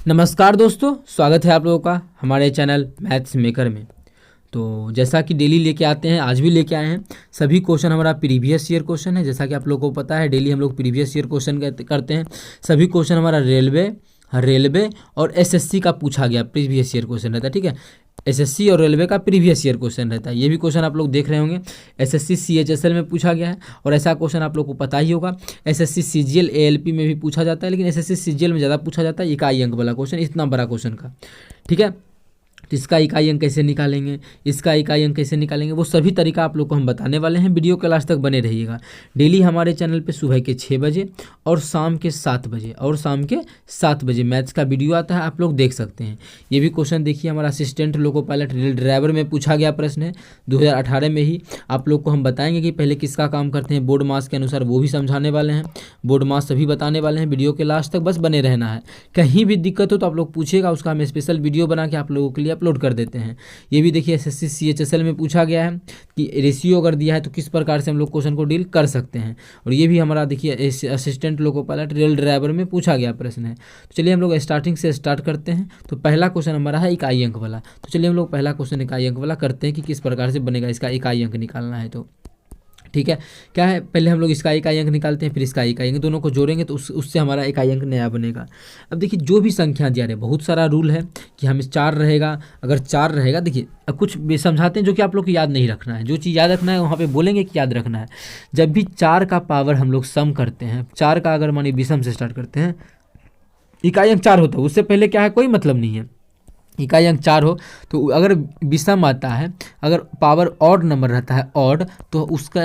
नमस्कार दोस्तों, स्वागत है आप लोगों का हमारे चैनल मैथ्स मेकर में। तो जैसा कि डेली लेके आते हैं, आज भी लेके आए हैं। सभी क्वेश्चन हमारा प्रीवियस ईयर क्वेश्चन है। जैसा कि आप लोगों को पता है, डेली हम लोग प्रीवियस ईयर क्वेश्चन करते हैं। सभी क्वेश्चन हमारा रेलवे और एसएससी का पूछा गया प्रीवियस ईयर क्वेश्चन रहता है। ठीक है, एसएससी और रेलवे का प्रीवियस ईयर क्वेश्चन रहता है। ये भी क्वेश्चन आप लोग देख रहे होंगे, एसएससी सीएचएसएल में पूछा गया है। और ऐसा क्वेश्चन आप लोग को पता ही होगा, एसएससी सीजीएल एएलपी में भी पूछा जाता है, लेकिन एसएससी सीजीएल में ज़्यादा पूछा जाता है इकाई अंक वाला क्वेश्चन, इतना बड़ा क्वेश्चन का। ठीक है, तो इसका इकाई अंक कैसे निकालेंगे, इसका इकाई अंक कैसे निकालेंगे, वो सभी तरीका आप लोग को हम बताने वाले हैं। वीडियो के लास्ट तक बने रहिएगा। डेली हमारे चैनल पे सुबह के 6 बजे और शाम के 7 बजे मैथ्स का वीडियो आता है, आप लोग देख सकते हैं। ये भी क्वेश्चन देखिए, हमारा assistant loco pilot rail driver में पूछा गया प्रश्न है 2018 में ही। आप लोग को हम बताएंगे कि पहले किसका काम करते हैं बोर्ड मास के अनुसार, वो भी समझाने वाले हैं। बोर्ड मास सभी बताने वाले हैं। वीडियो के लास्ट तक बस बने रहना है। कहीं भी दिक्कत हो तो आप लोग पूछिएगा, उसका हम स्पेशल वीडियो बना के आप लोगों के लिए अपलोड कर देते हैं। ये भी देखिए, एसएससी सीएचएसएल में पूछा गया है कि रेशियो अगर दिया है तो किस प्रकार से हम लोग क्वेश्चन को डील कर सकते हैं। और ये भी हमारा देखिए assistant loco pilot rail driver में पूछा गया प्रश्न है। तो चलिए हम लोग स्टार्टिंग से स्टार्ट करते हैं। तो पहला क्वेश्चन हमारा है इकाई अंक वाला। तो चलिए हम लोग पहला क्वेश्चन इकाई अंक वाला करते हैं कि किस प्रकार से बनेगा, इसका इकाई अंक निकालना है। तो ठीक है, क्या है, पहले हम लोग इसका इकाई अंक निकालते हैं, फिर इसका इकाई अंक, दोनों को जोड़ेंगे तो उससे हमारा इकाई अंक नया बनेगा। अब देखिए, जो भी संख्या दिया रहे, बहुत सारा रूल है कि हमें 4 रहेगा। अगर 4 रहेगा, देखिए अब कुछ भी समझाते हैं जो कि आप लोग को याद नहीं रखना है। जो चीज़ याद रखना है वहाँ पे बोलेंगे कि याद रखना है। जब भी 4 का पावर हम लोग सम करते हैं, 4 का अगर मानिए विषम से स्टार्ट करते हैं, इकाई अंक 4 होता है, उससे पहले क्या है, कोई मतलब नहीं है। इकाई अंक 4 हो तो अगर विषम आता है, अगर पावर ऑड नंबर रहता है ऑड, तो उसका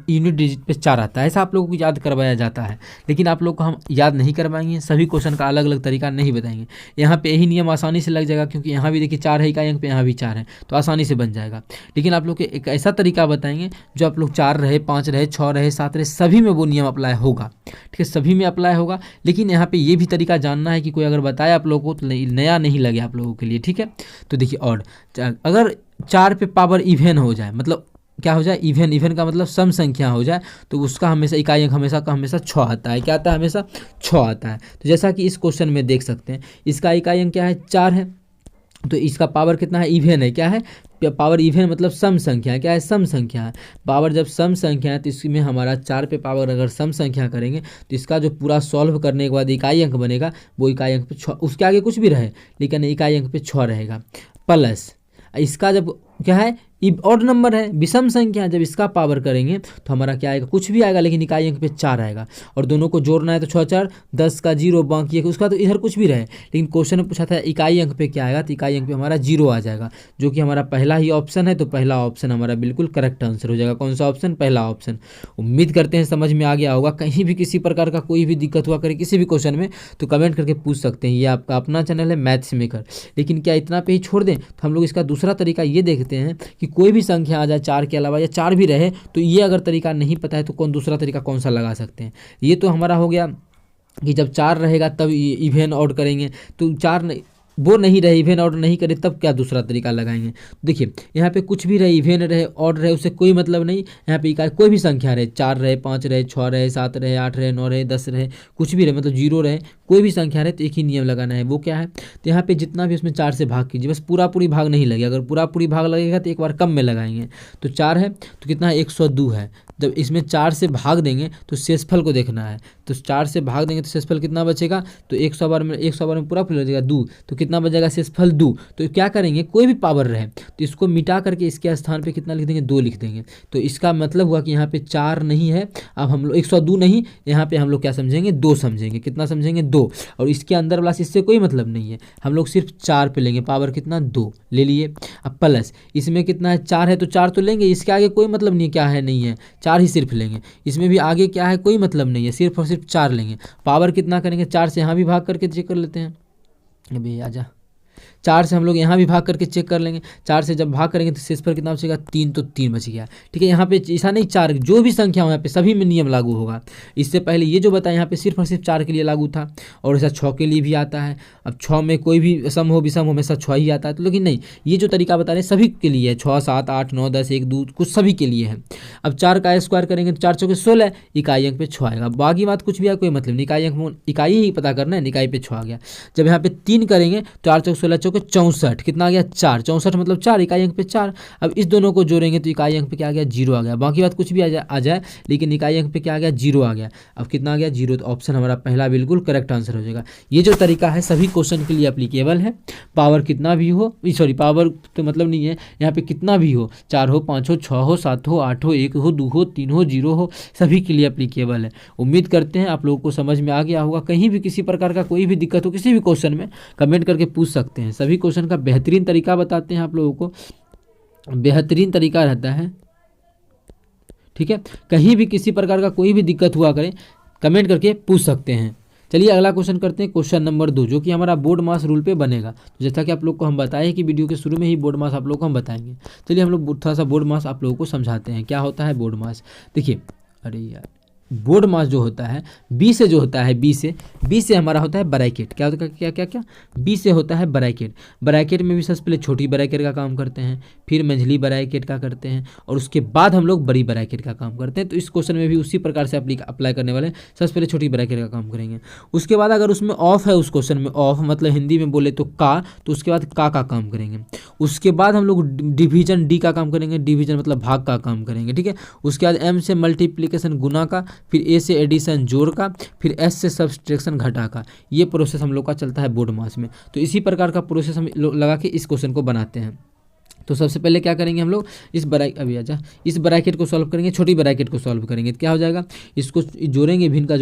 यूनिट डिजिट पे 4 आता है। ऐसा आप लोगों को याद करवाया जाता है, लेकिन आप लोग को हम याद नहीं करवाएंगे। सभी क्वेश्चन का अलग अलग तरीका नहीं बताएंगे। यहाँ पे यही नियम आसानी से लग जाएगा, क्योंकि यहाँ भी देखिए 4 है इकाई अंक पे, यहाँ भी 4 है, तो आसानी से बन जाएगा। लेकिन आप लोग को एक ऐसा तरीका बताएंगे जो आप लोग 4 रहे, 5 रहे, 6 रहे, 7 रहे, सभी में वो नियम अप्लाई होगा। ठीक है, सभी में अप्लाई होगा। लेकिन यहाँ पे ये भी तरीका जानना है कि कोई अगर बताए आप लोगों को तो नया नहीं लगे आप लोगों के लिए। ठीक है, तो देखिए ऑड, अगर 4 पे पावर इवन हो जाए, मतलब क्या हो जाए, इवन का मतलब सम संख्या हो जाए, तो उसका हमेशा इकाई अंक हमेशा 6 आता है। क्या आता है, हमेशा 6 आता है। तो जैसा कि इस क्वेश्चन में देख सकते हैं, इसका इकाई अंक क्या है, 4 है। तो इसका पावर कितना है, इवन है। क्या है, पावर इवन मतलब सम संख्या। क्या है, सम संख्या है। पावर जब सम संख्या है तो इसमें हमारा 4 पे पावर अगर सम संख्या करेंगे तो इसका जो पूरा सॉल्व करने के बाद इकाई अंक बनेगा, वो इकाई अंक पे 6, उसके आगे कुछ भी रहे लेकिन इकाई अंक पे 6 रहेगा। प्लस इसका जब क्या है, ऑड नंबर है, विषम संख्या, जब इसका पावर करेंगे तो हमारा क्या आएगा, कुछ भी आएगा लेकिन इकाई अंक पे 4 आएगा। और दोनों को जोड़ना है तो 6 4 10 का 0, बाकी है उसका तो इधर कुछ भी रहे, लेकिन क्वेश्चन में पूछा था इकाई अंक पे क्या आएगा, तो इकाई अंक पे हमारा 0 आ जाएगा, जो कि हमारा पहला ही ऑप्शन है। तो पहला ऑप्शन हमारा बिल्कुल करेक्ट आंसर हो जाएगा। कौन सा ऑप्शन, पहला ऑप्शन। उम्मीद करते हैं समझ में आ गया होगा। कहीं भी किसी प्रकार का कोई भी दिक्कत हुआ करे किसी भी क्वेश्चन में तो कमेंट करके पूछ सकते हैं। ये आपका अपना चैनल है मैथ्स मेकर। लेकिन क्या इतना पे ही छोड़ दें, तो हम लोग इसका दूसरा तरीका ये देखते हैं कि कोई भी संख्या आ जाए 4 के अलावा, या 4 भी रहे, तो ये अगर तरीका नहीं पता है तो दूसरा तरीका कौन सा लगा सकते हैं। ये तो हमारा हो गया कि जब 4 रहेगा तब इवन ऑड करेंगे, तो 4 वो नहीं रहे, इवन ऑड नहीं करे, तब क्या दूसरा तरीका लगाएंगे। देखिए यहाँ पे कुछ भी रहे, इवन रहे, ऑड रहे, उससे कोई मतलब नहीं। यहाँ पे इकाई कोई भी संख्या रहे, 4 रहे, 5 रहे, 6 रहे, 7 रहे, 8 रहे, 9 रहे, 10 रहे, कुछ भी रहे, मतलब 0 रहे, कोई भी संख्या रहे, तो एक ही नियम लगाना है। वो क्या है, तो यहाँ पे जितना भी उसमें 4 से भाग कीजिए, बस पूरी भाग नहीं लगे। अगर पूरी भाग लगेगा तो एक बार कम में लगाएंगे। तो 4 है तो कितना है, 102 है। जब इसमें 4 से भाग देंगे तो शेषफल को देखना है। तो 4 से भाग देंगे तो शेषफल कितना बचेगा, तो 100 बार में पूरा फुल हो जाएगा 2, तो कितना बचेगा शेषफल 2। तो क्या करेंगे, कोई भी पावर रहे तो इसको मिटा करके इसके स्थान पे कितना लिख देंगे, 2 लिख देंगे। तो इसका मतलब हुआ कि यहाँ पे 4 नहीं है, अब हम लोग 102 नहीं, यहाँ पे हम लोग क्या समझेंगे, 2 समझेंगे। कितना समझेंगे, 2। और इसके अंदर वाला इससे कोई मतलब नहीं है, हम लोग सिर्फ 4 पे लेंगे, पावर कितना, 2 ले लिए। अब प्लस इसमें कितना है, 4 है तो 4 तो लेंगे, इसके आगे कोई मतलब नहीं है, क्या है, नहीं है, 4 ही सिर्फ लेंगे। इसमें भी आगे क्या है, कोई मतलब नहीं है, सिर्फ और सिर्फ 4 लेंगे। पावर कितना करेंगे, 4 से यहाँ भी भाग करके चेक कर लेते हैं। अभी आजा, 4 से हम लोग यहाँ भी भाग करके चेक कर लेंगे। 4 से जब भाग करेंगे तो शेष पर कितना बचेगा 3, तो 3 बच गया। ठीक है, यहाँ पे ऐसा नहीं 4, जो भी संख्या हो यहाँ पे सभी में नियम लागू होगा। इससे पहले ये जो बताया यहाँ पे सिर्फ और सिर्फ 4 के लिए लागू था, और ऐसा 6 के लिए भी आता है। अब 6 में कोई भी सम हो विषम हो हमेशा 6 ही आता है, तो लेकिन नहीं, ये जो तरीका बता रहे हैं सभी के लिए है, 6, 7, 8, 9, 10, 1, 2 कुछ सभी के लिए है। अब 4 का स्क्वायर करेंगे तो 4 चौके 16, इकाई अंक पे 6 आएगा। बाकी बात कुछ भी है कोई मतलब नहीं, इकाई अंक इकाई ही पता करना है, इकाई पे 6 आ गया। जब यहाँ पे 3 करेंगे तो 4 चौक 16 चौके 64, कितना आ गया 4, 64 मतलब 4, इकाई अंक पे 4। अब इस दोनों को जोड़ेंगे तो इकाई अंक पे क्या आ गया 0 आ गया। बाकी बात कुछ भी आ जाए लेकिन इकाई अंक पे क्या आ गया 0 आ गया। अब कितना आ गया 0, तो ऑप्शन हमारा पहला बिल्कुल करेक्ट आंसर हो जाएगा। ये जो तरीका है सभी क्वेश्चन के लिए एप्लीकेबल है। पावर कितना भी हो, सॉरी पावर तो मतलब नहीं है, यहाँ पे कितना भी हो, 4 हो, 5 हो, 6 हो, 7 हो, 8 हो, 1 हो, 2 हो, 3 हो, 0 हो, सभी के लिए एप्लीकेबल है। उम्मीद करते हैं आप लोगों को समझ में आ गया होगा। कहीं भी किसी प्रकार का कोई भी दिक्कत हो किसी भी क्वेश्चन में कमेंट करके पूछ सकते हैं। सभी क्वेश्चन का बेहतरीन तरीका बताते हैं आप लोगों को, बेहतरीन तरीका रहता है। ठीक है, कहीं भी किसी प्रकार का कोई भी दिक्कत हुआ करे कमेंट करके पूछ सकते हैं। चलिए अगला क्वेश्चन करते हैं, क्वेश्चन नंबर 2, जो कि हमारा बोर्ड मास रूल पे बनेगा। तो जैसा कि आप लोग को हम बताए कि वीडियो के शुरू में ही बोर्ड मास आप लोग को हम बताएंगे। चलिए हम लोग थोड़ा सा बोर्ड मास आप लोगों को समझाते हैं क्या होता है बोर्ड मास। देखिए, अरे यार, बोर्ड मास जो होता है बी से जो होता है बी से हमारा होता है ब्रैकेट। क्या होता है, क्या क्या क्या बी से होता है ब्रैकेट। ब्रैकेट में भी सबसे पहले छोटी ब्रैकेट का काम करते हैं, फिर मंझली ब्रैकेट का करते हैं, और उसके बाद हम लोग बड़ी ब्रैकेट का काम करते हैं। तो इस क्वेश्चन में भी उसी प्रकार से अप्लाई करने वाले, सबसे पहले छोटी ब्रैकेट का काम करेंगे। उसके बाद अगर उसमें ऑफ है, उस क्वेश्चन में ऑफ मतलब हिंदी में बोले तो का, तो उसके बाद का काम करेंगे। उसके बाद हम लोग डिवीजन डी का काम करेंगे, डिवीजन मतलब भाग का काम करेंगे। ठीक है, उसके बाद एम से मल्टीप्लिकेशन गुना का, फिर ए से एडिशन जोड़ का, फिर एस से सब्सट्रैक्शन घटा का। ये प्रोसेस हम लोग का चलता है बोर्ड मास में। तो इसी प्रकार का प्रोसेस हम लगा के इस क्वेश्चन को बनाते हैं। तो सबसे पहले क्या करेंगे हम लोग, इस ब्रैकेट को सॉल्व करेंगे, छोटी ब्रैकेट को सॉल्व करेंगे तो क्या हो जाएगा, इसको जोड़ेंगे, भिन्न का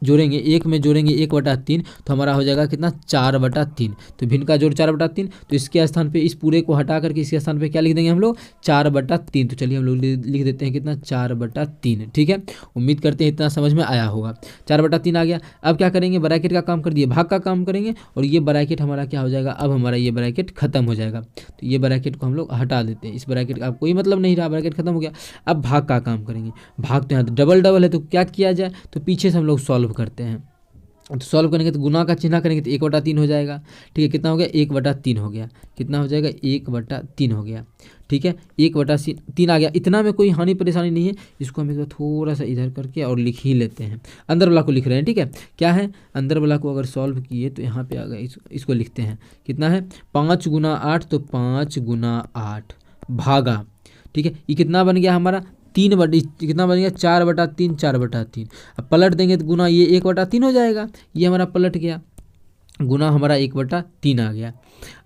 जोड़ेंगे, 1 में जोड़ेंगे 1/3, तो हमारा हो जाएगा कितना 4/3। तो भिन्न का जोड़ 4/3, तो इसके स्थान पे इस पूरे को हटा करके इसके स्थान पे क्या लिख देंगे हम लोग 4/3। तो चलिए हम लोग लिख देते हैं कितना 4/3। ठीक है, उम्मीद करते हैं इतना समझ में आया होगा। 4/3 आ गया। अब क्या करेंगे, ब्रैकेट का काम कर दिए, भाग का काम करेंगे, और ये ब्रैकेट हमारा क्या हो जाएगा, अब हमारा ये ब्रैकेट खत्म हो जाएगा। तो ये ब्रैकेट को हम लोग हटा देते हैं, इस ब्रैकेट का अब कोई मतलब नहीं रहा, ब्रैकेट खत्म हो गया। अब भाग का काम करेंगे, भाग तो यहाँ डबल है, तो क्या किया जाए, तो पीछे से हम लोग सॉल्व करते हैं। तो सॉल्व करेंगे तो गुना का चिन्ह करेंगे तो 1/3 हो जाएगा। ठीक है, कितना हो गया 1/3 हो गया, कितना हो जाएगा 1/3 हो गया। ठीक है, 1/3 आ गया। इतना में कोई हानि परेशानी नहीं है, इसको हम एक बार थोड़ा सा इधर करके और लिख ही लेते हैं। अंदर वाला को लिख रहे हैं। ठीक है, क्या है, अंदर वाला को अगर सॉल्व किए तो यहाँ पे आ गया, इसको लिखते हैं, कितना है 5 × 8, तो 5 × 8 भागा। ठीक है, ये कितना बन गया हमारा कितना बन गया 4/3, 4/3। अब पलट देंगे तो गुना ये 1/3 हो जाएगा, ये हमारा पलट गया, गुना हमारा 1/3 आ गया।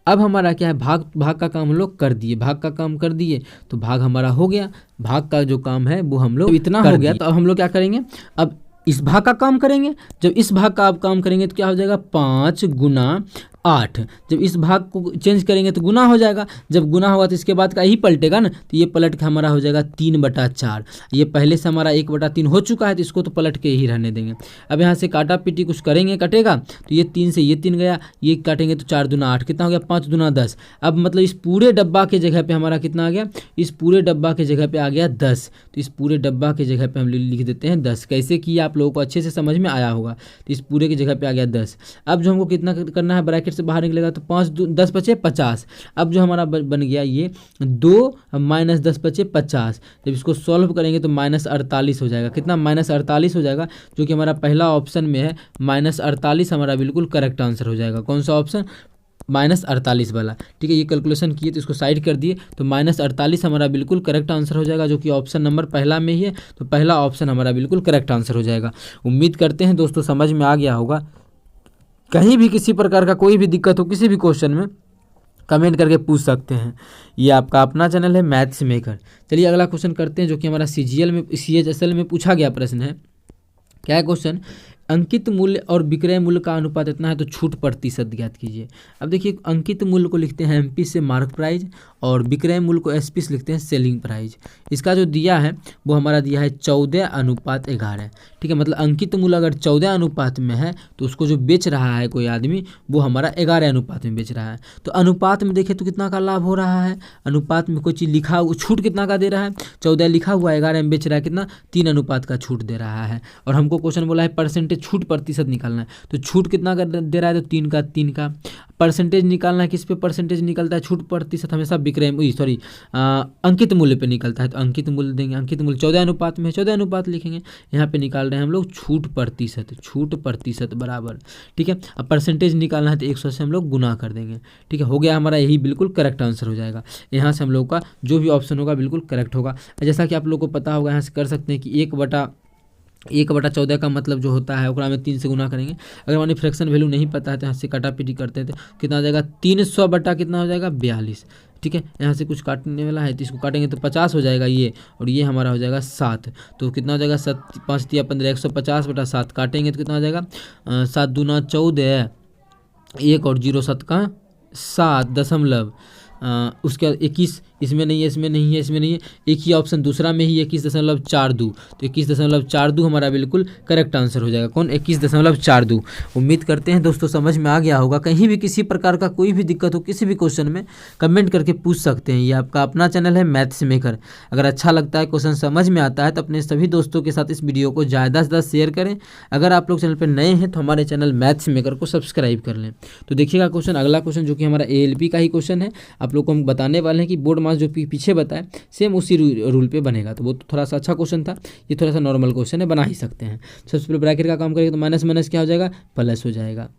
अब हमारा क्या है, भाग का काम हम लोग कर दिए, भाग का काम कर दिए तो भाग हमारा हो गया। भाग का जो काम है वो हम लोग इतना हो गया। तो अब हम लोग क्या करेंगे, अब इस भाग का काम करेंगे। जब इस भाग का आप काम करेंगे तो क्या हो जाएगा 5 × 8। जब इस भाग को चेंज करेंगे तो गुना हो जाएगा, जब गुना होगा तो इसके बाद का ही पलटेगा ना, तो ये पलट के हमारा हो जाएगा 3/4। ये पहले से हमारा 1/3 हो चुका है, तो इसको तो पलट के ही रहने देंगे। अब यहाँ से काटा पीटी कुछ करेंगे, कटेगा तो ये 3 से ये 3 गया, ये काटेंगे तो 4 दूना 8, कितना हो गया 5 दूना 10। अब मतलब इस पूरे डब्बा के जगह पे हमारा कितना आ गया, इस पूरे डब्बा के जगह पे आ गया 10। तो इस पूरे डब्बा के जगह पे हम लिख देते हैं 10। कैसे किया आप लोगों को अच्छे से समझ में आया होगा। तो इस पूरे की जगह पे आ गया 10। अब जो हमको कितना करना है, ब्रैकेट से बाहर निकलेगा तो 5 10 बचे 50। अब जो हमारा बन गया ये 2 - 10 बचे 50। जब इसको सॉल्व करेंगे तो -48 हो जाएगा, कितना -48 हो जाएगा, जो कि हमारा पहला ऑप्शन में है -48 हमारा बिल्कुल करेक्ट आंसर हो जाएगा। कौन सा ऑप्शन, -48 वाला। ठीक है, ये कैलकुलेशन किए तो इसको साइड कर दिए, तो -48 हमारा बिल्कुल करेक्ट आंसर हो जाएगा, जो कि ऑप्शन नंबर पहला में ही है। तो पहला ऑप्शन हमारा बिल्कुल करेक्ट आंसर हो जाएगा। उम्मीद करते हैं दोस्तों समझ में आ गया होगा। कहीं भी किसी प्रकार का कोई भी दिक्कत हो किसी भी क्वेश्चन में कमेंट करके पूछ सकते हैं। ये आपका अपना चैनल है मैथ्स मेकर। चलिए अगला क्वेश्चन करते हैं, जो कि हमारा CGL में CHSL में पूछा गया प्रश्न है। क्या है क्वेश्चन, अंकित मूल्य और विक्रय मूल्य का अनुपात इतना है तो छूट प्रतिशत ज्ञात कीजिए। अब देखिए अंकित मूल्य को लिखते हैं एमपी से मार्क प्राइस और विक्रय मूल्य को एसपी से लिखते हैं सेलिंग प्राइस। इसका जो दिया है वो हमारा दिया है 14:11। ठीक है, मतलब अंकित मूल्य अगर 14 अनुपात में है तो उसको जो बेच रहा है कोई आदमी वो हमारा 11 अनुपात में बेच रहा है। तो अनुपात में देखें तो कितना का लाभ हो रहा है, अनुपात में कोई चीज़ लिखा छूट कितना का दे रहा है, 14 लिखा हुआ 11 में बेच रहा है, कितना 3 अनुपात का छूट दे रहा है। और हमको क्वेश्चन बोला है परसेंटेज छूट प्रतिशत निकालना है, तो छूट कितना का दे रहा है तो 3 का परसेंटेज निकालना है। किस पे परसेंटेज निकलता है, छूट प्रतिशत हमेशा विक्रय सॉरी अंकित मूल्य पे निकलता है, तो अंकित मूल्य देंगे। अंकित मूल्य 14 अनुपात में है, 14 अनुपात लिखेंगे। यहाँ पे निकाल रहे हैं हम लोग छूट प्रतिशत बराबर। ठीक है, अब परसेंटेज निकालना है तो 100 से हम लोग गुना कर देंगे। ठीक है, हो गया हमारा, यही बिल्कुल करेक्ट आंसर हो जाएगा। यहाँ से हम लोग का जो भी ऑप्शन होगा बिल्कुल करेक्ट होगा। जैसा कि आप लोग को पता होगा, यहाँ से कर सकते हैं कि 1/14 का मतलब जो होता है ओकरा में 3 से गुना करेंगे। अगर हमारे फ्रैक्शन वैल्यू नहीं पता है तो यहाँ से काटापीटी करते हैं तो कितना हो जाएगा, 300 बटा कितना हो जाएगा 42। ठीक है, यहाँ से कुछ काटने वाला है तो इसको काटेंगे तो 50 हो जाएगा ये, और ये हमारा हो जाएगा 7। तो कितना हो जाएगा 7 5 × 15 150 बटा 7 काटेंगे तो कितना हो जाएगा 7 दूना 14, 1 और 0 7 का 7 दशमलव उसके बाद 21, इसमें नहीं है, इसमें नहीं है, इसमें नहीं है, एक ही ऑप्शन दूसरा में ही 21.42। तो 21.42 हमारा बिल्कुल करेक्ट आंसर हो जाएगा। कौन, 21.42। उम्मीद करते हैं दोस्तों समझ में आ गया होगा। कहीं भी किसी प्रकार का कोई भी दिक्कत हो किसी भी क्वेश्चन में कमेंट करके पूछ सकते हैं। ये आपका अपना चैनल है मैथ्स मेकर। अगर अच्छा लगता है, क्वेश्चन समझ में आता है तो अपने सभी दोस्तों के साथ इस वीडियो को ज़्यादा से ज़्यादा शेयर करें। अगर आप लोग चैनल पर नए हैं तो हमारे चैनल मैथ्स मेकर को सब्सक्राइब कर लें। तो देखिएगा क्वेश्चन, अगला क्वेश्चन जो कि हमारा ALP का ही क्वेश्चन है, आप लोग को हम बताने वाले हैं कि बोर्ड मास जो पीछे बताए सेम उसी रूल पे बनेगा। तो वो तो थोड़ा सा अच्छा क्वेश्चन था, ये थोड़ा सा नॉर्मल क्वेश्चन है, बना ही सकते हैं। सबसे पहले ब्रैकेट का काम करेंगे तो माइनस माइनस क्या हो जाएगा, प्लस हो जाएगा।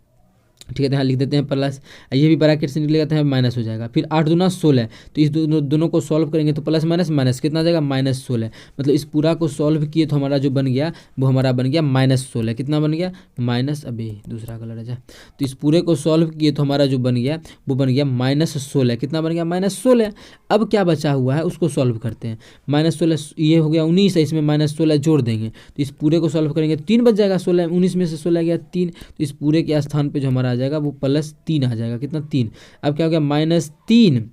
ठीक है, तो यहाँ लिख देते हैं प्लस, ये भी ब्रैकेट से निकलेगा तो यहाँ माइनस हो जाएगा। फिर 8 दूना 16, तो इस दोनों को सॉल्व करेंगे तो प्लस माइनस माइनस कितना आ जाएगा -16। मतलब इस पूरा को सॉल्व किए तो हमारा जो बन गया वो हमारा बन गया -16। कितना बन गया माइनस, अभी दूसरा कलर है जा, तो इस पूरे को सॉल्व किए तो हमारा जो बन गया वो बन गया -16। कितना बन गया -16। अब क्या बचा हुआ है उसको सॉल्व करते हैं। -16 ये हो गया 19 है, इसमें -16 जोड़ देंगे तो इस पूरे को सॉल्व करेंगे 3 बच जाएगा। 16 19 में से 16 गया 3, तो इस पूरे के स्थान पे जो हमारा आ जाएगा वो +3 आ जाएगा। कितना 3। अब क्या हो गया -3,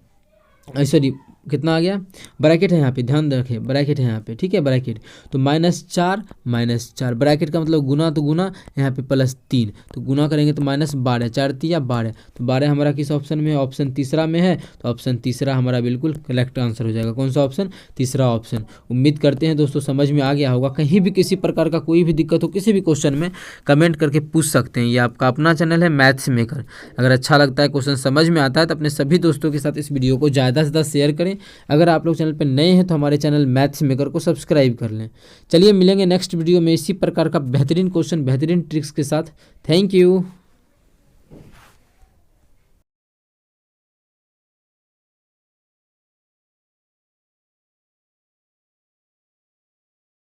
सॉरी कितना आ गया, ब्रैकेट है यहाँ पे, ध्यान रखें ब्रैकेट है यहाँ पे। ठीक है, ब्रैकेट तो -4 ब्रैकेट का मतलब गुना, तो गुना यहाँ पे +3, तो गुना करेंगे तो -12 4 × 12, तो 12 हमारा किस ऑप्शन में है, ऑप्शन तीसरा में है। तो ऑप्शन तीसरा हमारा बिल्कुल करेक्ट आंसर हो जाएगा। कौन सा ऑप्शन, तीसरा ऑप्शन। उम्मीद करते हैं दोस्तों समझ में आ गया होगा। कहीं भी किसी प्रकार का कोई भी दिक्कत हो किसी भी क्वेश्चन में कमेंट करके पूछ सकते हैं। ये आपका अपना चैनल है मैथ्स मेकर। अगर अच्छा लगता है, क्वेश्चन समझ में आता है तो अपने सभी दोस्तों के साथ इस वीडियो को ज़्यादा से ज़्यादा शेयर करें। अगर आप लोग चैनल पर नए हैं तो हमारे चैनल मैथ्स मेकर को सब्सक्राइब कर लें। चलिए मिलेंगे नेक्स्ट वीडियो में इसी प्रकार का बेहतरीन क्वेश्चन बेहतरीन ट्रिक्स के साथ। Thank you.